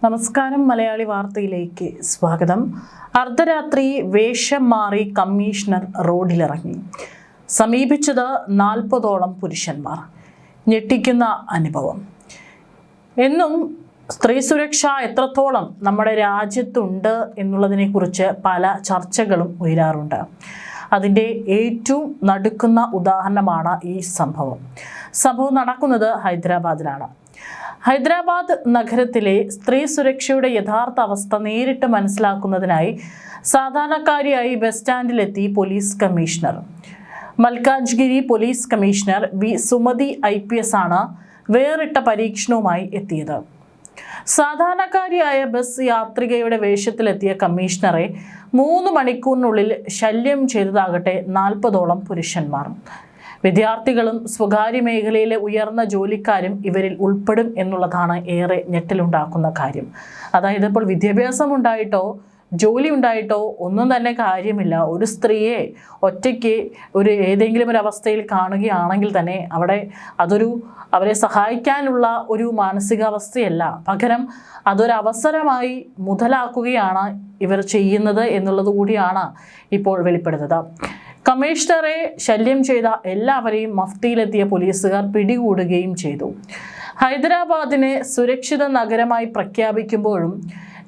നമസ്കാരം. മലയാളി വാർത്തയിലേക്ക് സ്വാഗതം. അർദ്ധരാത്രി വേഷം മാറി കമ്മീഷണർ റോഡിലിറങ്ങി. സമീപിച്ചത് 40ഓളം പുരുഷന്മാർ. ഞെട്ടിക്കുന്ന അനുഭവം. എന്നും സ്ത്രീ സുരക്ഷ എത്രത്തോളം നമ്മുടെ രാജ്യത്തുണ്ട് എന്നുള്ളതിനെക്കുറിച്ച് പല ചർച്ചകളും ഉയരാറുണ്ട്. അതിൻ്റെ ഏറ്റവും നടുക്കുന്ന ഉദാഹരണമാണ് ഈ സംഭവം. നടക്കുന്നത് ഹൈദരാബാദിലാണ്. ഹൈദരാബാദ് നഗരത്തിലെ സ്ത്രീ സുരക്ഷയുടെ യഥാർത്ഥ അവസ്ഥ നേരിട്ട് മനസ്സിലാക്കുന്നതിനായി സാധാരണക്കാരിയായി ബസ് സ്റ്റാൻഡിലെത്തി police commissioner. Malkajgiri police commissioner V Sumathi IPS ആണ് വേറിട്ട പരീക്ഷണവുമായി എത്തിയത്. സാധാരണക്കാരിയായ ബസ് യാത്രികയുടെ വേഷത്തിലെത്തിയ കമ്മീഷണറെ 3 മണിക്കൂറിനുള്ളിൽ ശല്യം ചെയ്തതാകട്ടെ 40ഓളം പുരുഷന്മാർ. വിദ്യാർത്ഥികളും സ്വകാര്യ മേഖലയിലെ ഉയർന്ന ജോലിക്കാരും ഇവരിൽ ഉൾപ്പെടും എന്നുള്ളതാണ് ഏറെ ഞെട്ടലുണ്ടാക്കുന്ന കാര്യം. അതായത് ഇപ്പോൾ വിദ്യാഭ്യാസം ഉണ്ടായിട്ടോ ജോലി ഉണ്ടായിട്ടോ ഒന്നും തന്നെ കാര്യമില്ല. ഒരു സ്ത്രീയെ ഒറ്റയ്ക്ക് ഏതെങ്കിലും ഒരു അവസ്ഥയിൽ കാണുകയാണെങ്കിൽ തന്നെ അവരെ സഹായിക്കാനുള്ള ഒരു മാനസികാവസ്ഥയല്ല, പകരം അതൊരവസരമായി മുതലാക്കുകയാണ് ഇവർ ചെയ്യുന്നത് എന്നുള്ളത് കൂടിയാണ് ഇപ്പോൾ വെളിപ്പെടുന്നത്. കമ്മീഷണറെ ശല്യം ചെയ്ത എല്ലാവരെയും മഫ്തിയിലെത്തിയ പോലീസുകാർ പിടികൂടുകയും ചെയ്തു. ഹൈദരാബാദിനെ സുരക്ഷിത നഗരമായി പ്രഖ്യാപിക്കുമ്പോഴും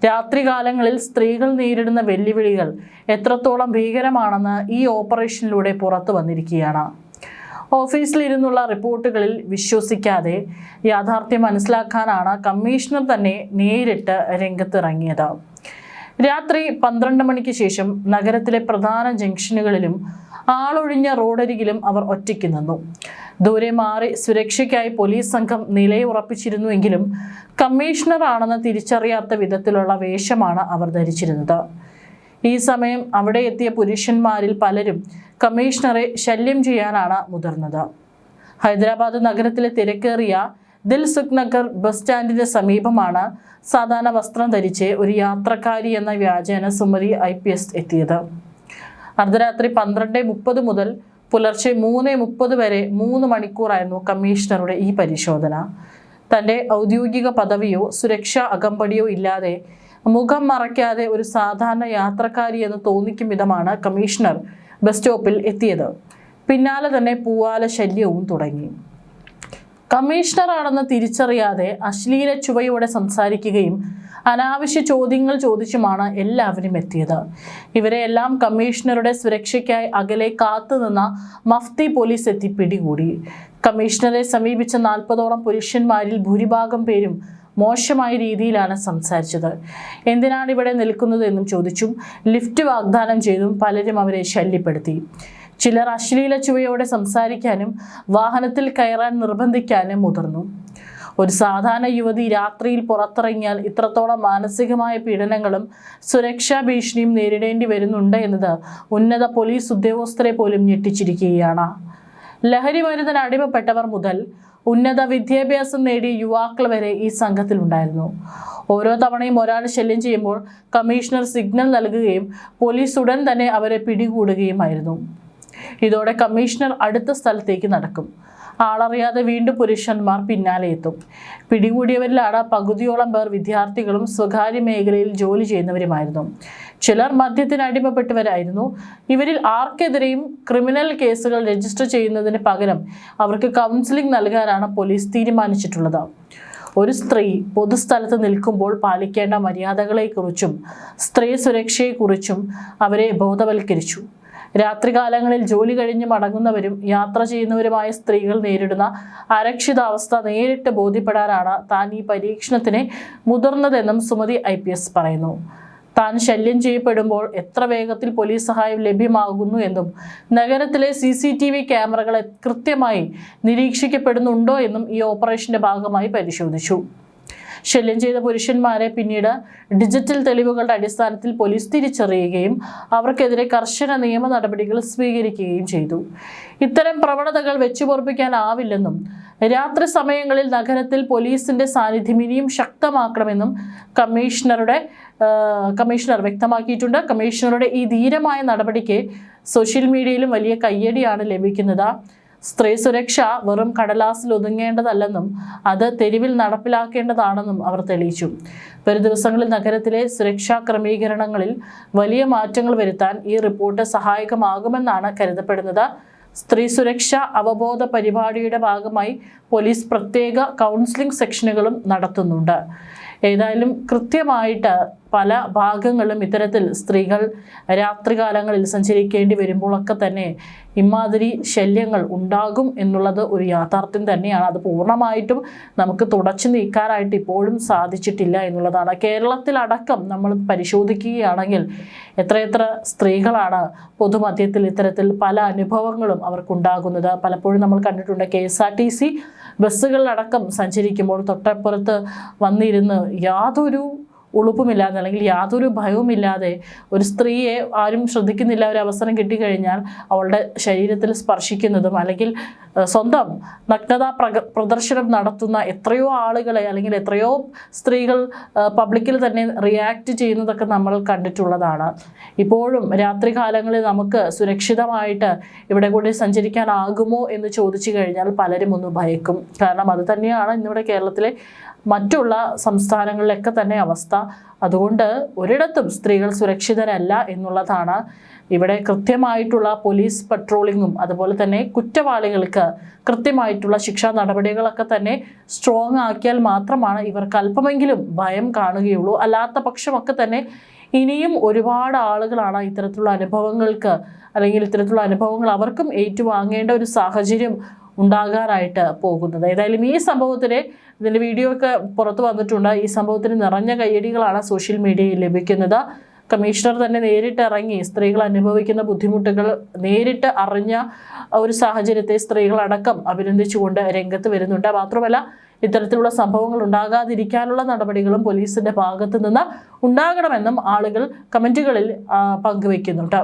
രാത്രികാലങ്ങളിൽ സ്ത്രീകൾ നേരിടുന്ന വെല്ലുവിളികൾ എത്രത്തോളം ഭീകരമാണെന്ന് ഈ ഓപ്പറേഷനിലൂടെ പുറത്തു വന്നിരിക്കുകയാണ്. ഓഫീസിലിരുന്നുള്ള റിപ്പോർട്ടുകളിൽ വിശ്വസിക്കാതെ യാഥാർത്ഥ്യം മനസ്സിലാക്കാനാണ് കമ്മീഷണർ തന്നെ നേരിട്ട് രംഗത്തിറങ്ങിയത്. രാത്രി 12 മണിക്ക് ശേഷം നഗരത്തിലെ പ്രധാന ജംഗ്ഷനുകളിലും ആളൊഴിഞ്ഞ റോഡരികിലും അവർ ഒറ്റയ്ക്ക് നിന്നു. ദൂരെ മാറി സുരക്ഷയ്ക്കായി പോലീസ് സംഘം നിലയുറപ്പിച്ചിരുന്നുവെങ്കിലും കമ്മീഷണർ ആണെന്ന് തിരിച്ചറിയാത്ത വിധത്തിലുള്ള വേഷമാണ് അവർ ധരിച്ചിരുന്നത്. ഈ സമയം അവിടെ എത്തിയ പുരുഷന്മാരിൽ പലരും കമ്മീഷണറെ ശല്യം ചെയ്യാനാണ് മുതിർന്നത്. ഹൈദരാബാദ് നഗരത്തിലെ തിരക്കേറിയ ദിൽസുഖ് നഗർ ബസ് സ്റ്റാൻഡിന് സമീപമാണ് സാധാരണ വസ്ത്രം ധരിച്ച് ഒരു യാത്രക്കാരി എന്ന വ്യാജേന സുമതി IPS എത്തിയത്. അർദ്ധരാത്രി 12:30 മുതൽ പുലർച്ചെ 3:30 വരെ 3 മണിക്കൂറായിരുന്നു കമ്മീഷണറുടെ ഈ പരിശോധന. തൻ്റെ ഔദ്യോഗിക പദവിയോ സുരക്ഷാ അകമ്പടിയോ ഇല്ലാതെ മുഖം മറയ്ക്കാതെ ഒരു സാധാരണ യാത്രക്കാരി എന്ന് തോന്നിക്കും വിധമാണ് കമ്മീഷണർ ബസ് സ്റ്റോപ്പിൽ എത്തിയത്. പിന്നാലെ തന്നെ പൂവാല ശല്യവും തുടങ്ങി. കമ്മീഷണർ ആണെന്ന് തിരിച്ചറിയാതെ അശ്ലീല ചുവയോടെ സംസാരിക്കുകയും അനാവശ്യ ചോദ്യങ്ങൾ ചോദിച്ചുമാണ് എല്ലാവരും എത്തിയത്. ഇവരെയെല്ലാം കമ്മീഷണറുടെ സുരക്ഷയ്ക്കായി അകലെ കാത്തുനിന്ന മഫ്തി പോലീസ് എത്തി പിടികൂടി. കമ്മീഷണറെ സമീപിച്ച 40ഓളം പുരുഷന്മാരിൽ ഭൂരിഭാഗം പേരും മോശമായ രീതിയിലാണ് സംസാരിച്ചത്. എന്തിനാണ് ഇവിടെ നിൽക്കുന്നത് എന്നും ചോദിച്ചും ലിഫ്റ്റ് വാഗ്ദാനം ചെയ്തും പലരും അവരെ ശല്യപ്പെടുത്തി. ചിലർ അശ്ലീല ചുവയോടെ സംസാരിക്കാനും വാഹനത്തിൽ കയറാൻ നിർബന്ധിക്കാനും മുതിർന്നു. ഒരു സാധാരണ യുവതി രാത്രിയിൽ പുറത്തിറങ്ങിയാൽ ഇത്രത്തോളം മാനസികമായ പീഡനങ്ങളും സുരക്ഷാ ഭീഷണിയും നേരിടേണ്ടി വരുന്നുണ്ട് എന്നത് ഉന്നത പോലീസ് ഉദ്യോഗസ്ഥരെ പോലും ഞെട്ടിച്ചിരിക്കുകയാണ്. ലഹരി മരുന്നിന് അടിമപ്പെട്ടവർ മുതൽ ഉന്നത വിദ്യാഭ്യാസം നേടിയ യുവാക്കൾ വരെ ഈ സംഘത്തിലുണ്ടായിരുന്നു. ഓരോ തവണയും ഒരാൾ ശല്യം ചെയ്യുമ്പോൾ കമ്മീഷണർ സിഗ്നൽ നൽകുകയും പോലീസ് ഉടൻ തന്നെ അവരെ പിടികൂടുകയുമായിരുന്നു. ഇതോടെ കമ്മീഷണർ അടുത്ത സ്ഥലത്തേക്ക് നടക്കും. ആളറിയാതെ വീണ്ടും പുരുഷന്മാർ പിന്നാലെ എത്തും. പിടികൂടിയവരിലാണ് പകുതിയോളം പേർ വിദ്യാർത്ഥികളും സ്വകാര്യ മേഖലയിൽ ജോലി ചെയ്യുന്നവരുമായിരുന്നു. ചിലർ മദ്യത്തിന് അടിമപ്പെട്ടവരായിരുന്നു. ഇവരിൽ ആർക്കെതിരെയും ക്രിമിനൽ കേസുകൾ രജിസ്റ്റർ ചെയ്യുന്നതിന് പകരം അവർക്ക് കൗൺസിലിംഗ് നൽകാനാണ് പോലീസ് തീരുമാനിച്ചിട്ടുള്ളത്. ഒരു സ്ത്രീ പൊതുസ്ഥലത്ത് നിൽക്കുമ്പോൾ പാലിക്കേണ്ട മര്യാദകളെക്കുറിച്ചും സ്ത്രീ സുരക്ഷയെക്കുറിച്ചും അവരെ ബോധവൽക്കരിച്ചു. രാത്രികാലങ്ങളിൽ ജോലി കഴിഞ്ഞ് മടങ്ങുന്നവരും യാത്ര ചെയ്യുന്നവരുമായ സ്ത്രീകൾ നേരിടുന്ന അരക്ഷിതാവസ്ഥ നേരിട്ട് ബോധ്യപ്പെടാനാണ് താൻ ഈ പരീക്ഷണത്തിന് മുതിർന്നതെന്നും സുമതി IPS പറയുന്നു. താൻ ശല്യം ചെയ്യപ്പെടുമ്പോൾ എത്ര വേഗത്തിൽ പോലീസ് സഹായം ലഭ്യമാകുന്നു എന്നും നഗരത്തിലെ CCTV ക്യാമറകൾ കൃത്യമായി നിരീക്ഷിക്കപ്പെടുന്നുണ്ടോ എന്നും ഈ ഓപ്പറേഷന്റെ ഭാഗമായി പരിശോധിച്ചു. ശല്യം ചെയ്ത പുരുഷന്മാരെ പിന്നീട് ഡിജിറ്റൽ തെളിവുകളുടെ അടിസ്ഥാനത്തിൽ പോലീസ് തിരിച്ചറിയുകയും അവർക്കെതിരെ കർശന നിയമ നടപടികൾ സ്വീകരിക്കുകയും ചെയ്തു. ഇത്തരം പ്രവണതകൾ വെച്ചുപൊറുപ്പിക്കാനാവില്ലെന്നും രാത്രി സമയങ്ങളിൽ നഗരത്തിൽ പോലീസിന്റെ സാന്നിധ്യം ഇനിയും ശക്തമാക്കണമെന്നും കമ്മീഷണർ വ്യക്തമാക്കിയിട്ടുണ്ട്. കമ്മീഷണറുടെ ഈ ധീരമായ നടപടിക്ക് സോഷ്യൽ മീഡിയയിലും വലിയ കയ്യടിയാണ് ലഭിക്കുന്നത്. സ്ത്രീ സുരക്ഷ വെറും കടലാസിൽ ഒതുങ്ങേണ്ടതല്ലെന്നും അത് തെരുവിൽ നടപ്പിലാക്കേണ്ടതാണെന്നും അവർ തെളിയിച്ചു. വരും ദിവസങ്ങളിൽ നഗരത്തിലെ സുരക്ഷാ ക്രമീകരണങ്ങളിൽ വലിയ മാറ്റങ്ങൾ വരുത്താൻ ഈ റിപ്പോർട്ട് സഹായകമാകുമെന്നാണ് കരുതപ്പെടുന്നത്. സ്ത്രീ സുരക്ഷ അവബോധ പരിപാടിയുടെ ഭാഗമായി പോലീസ് പ്രത്യേക കൗൺസിലിംഗ് സെക്ഷനുകളും നടത്തുന്നുണ്ട്. ഏതായാലും കൃത്യമായിട്ട് പല ഭാഗങ്ങളിലും ഇത്തരത്തിൽ സ്ത്രീകൾ രാത്രികാലങ്ങളിൽ സഞ്ചരിക്കേണ്ടി വരുമ്പോഴൊക്കെ തന്നെ ഇമാതിരി ശല്യങ്ങൾ ഉണ്ടാകും എന്നുള്ളത് ഒരു യാഥാർത്ഥ്യം തന്നെയാണ്. അത് പൂർണ്ണമായിട്ടും നമുക്ക് തുടച്ചു നീക്കാനായിട്ട് ഇപ്പോഴും സാധിച്ചിട്ടില്ല എന്നുള്ളതാണ്. കേരളത്തിലടക്കം നമ്മൾ പരിശോധിക്കുകയാണെങ്കിൽ എത്രയെത്ര സ്ത്രീകളാണ് പൊതുമധ്യത്തിൽ ഇത്തരത്തിൽ പല അനുഭവങ്ങളും അവർക്കുണ്ടാകുന്നത്. പലപ്പോഴും നമ്മൾ കണ്ടിട്ടുണ്ട് KSRTC ബസ്സുകളിലടക്കം സഞ്ചരിക്കുമ്പോൾ തൊട്ടപ്പുറത്ത് വന്നിരുന്ന് യാതൊരു ഉളുപ്പുമില്ലാതെ അല്ലെങ്കിൽ യാതൊരു ഭയവുമില്ലാതെ ഒരു സ്ത്രീയെ ആരും ശ്രദ്ധിക്കുന്നില്ല, ഒരു അവസരം കിട്ടിക്കഴിഞ്ഞാൽ അവളുടെ ശരീരത്തിൽ സ്പർശിക്കുന്നതും അല്ലെങ്കിൽ സ്വന്തം നഗ്നതാ പ്രദർശനം നടത്തുന്ന എത്രയോ ആളുകളെ അല്ലെങ്കിൽ എത്രയോ സ്ത്രീകൾ പബ്ലിക്കിൽ തന്നെ റിയാക്ട് ചെയ്യുന്നതൊക്കെ നമ്മൾ കണ്ടിട്ടുള്ളതാണ്. ഇപ്പോഴും രാത്രികാലങ്ങളിൽ നമുക്ക് സുരക്ഷിതമായിട്ട് ഇവിടെ കൂടി സഞ്ചരിക്കാനാകുമോ എന്ന് ചോദിച്ചു കഴിഞ്ഞാൽ പലരും ഒന്ന് ഭയക്കും. കാരണം അത് തന്നെയാണ് ഇന്നിവിടെ കേരളത്തിലെ മറ്റുള്ള സംസ്ഥാനങ്ങളിലൊക്കെ തന്നെ അവസ്ഥ. അതുകൊണ്ട് ഒരിടത്തും സ്ത്രീകൾ സുരക്ഷിതരല്ല എന്നുള്ളതാണ്. ഇവിടെ കൃത്യമായിട്ടുള്ള പോലീസ് പട്രോളിങ്ങും അതുപോലെ തന്നെ കുറ്റവാളികൾക്ക് കൃത്യമായിട്ടുള്ള ശിക്ഷാ നടപടികളൊക്കെ തന്നെ സ്ട്രോങ് ആക്കിയാൽ മാത്രമാണ് ഇവർക്ക് അല്പമെങ്കിലും ഭയം കാണുകയുള്ളൂ. അല്ലാത്ത പക്ഷമൊക്കെ തന്നെ ഇനിയും ഒരുപാട് ആളുകളാണ് ഇത്തരത്തിലുള്ള അനുഭവങ്ങൾക്ക് അല്ലെങ്കിൽ ഇത്തരത്തിലുള്ള അനുഭവങ്ങൾ അവർക്കും ഏറ്റുവാങ്ങേണ്ട ഒരു സാഹചര്യം ഉണ്ടാകാനായിട്ട് പോകുന്നത്. ഏതായാലും ഈ സംഭവത്തിന് ഇതിൻ്റെ വീഡിയോ ഒക്കെ പുറത്തു വന്നിട്ടുണ്ട്. ഈ സംഭവത്തിന് നിറഞ്ഞ കയ്യടികളാണ് സോഷ്യൽ മീഡിയയിൽ ലഭിക്കുന്നത്. കമ്മീഷണർ തന്നെ നേരിട്ട് ഇറങ്ങി സ്ത്രീകൾ അനുഭവിക്കുന്ന ബുദ്ധിമുട്ടുകൾ നേരിട്ട് അറിഞ്ഞ ഒരു സാഹചര്യത്തെ സ്ത്രീകളടക്കം അഭിനന്ദിച്ചുകൊണ്ട് രംഗത്ത് വരുന്നുണ്ട്. മാത്രമല്ല ഇത്തരത്തിലുള്ള സംഭവങ്ങൾ ഉണ്ടാകാതിരിക്കാനുള്ള നടപടികളും പോലീസിന്റെ ഭാഗത്ത് നിന്ന് ഉണ്ടാകണമെന്നും ആളുകൾ കമന്റുകളിൽ പങ്കുവയ്ക്കുന്നുണ്ട്.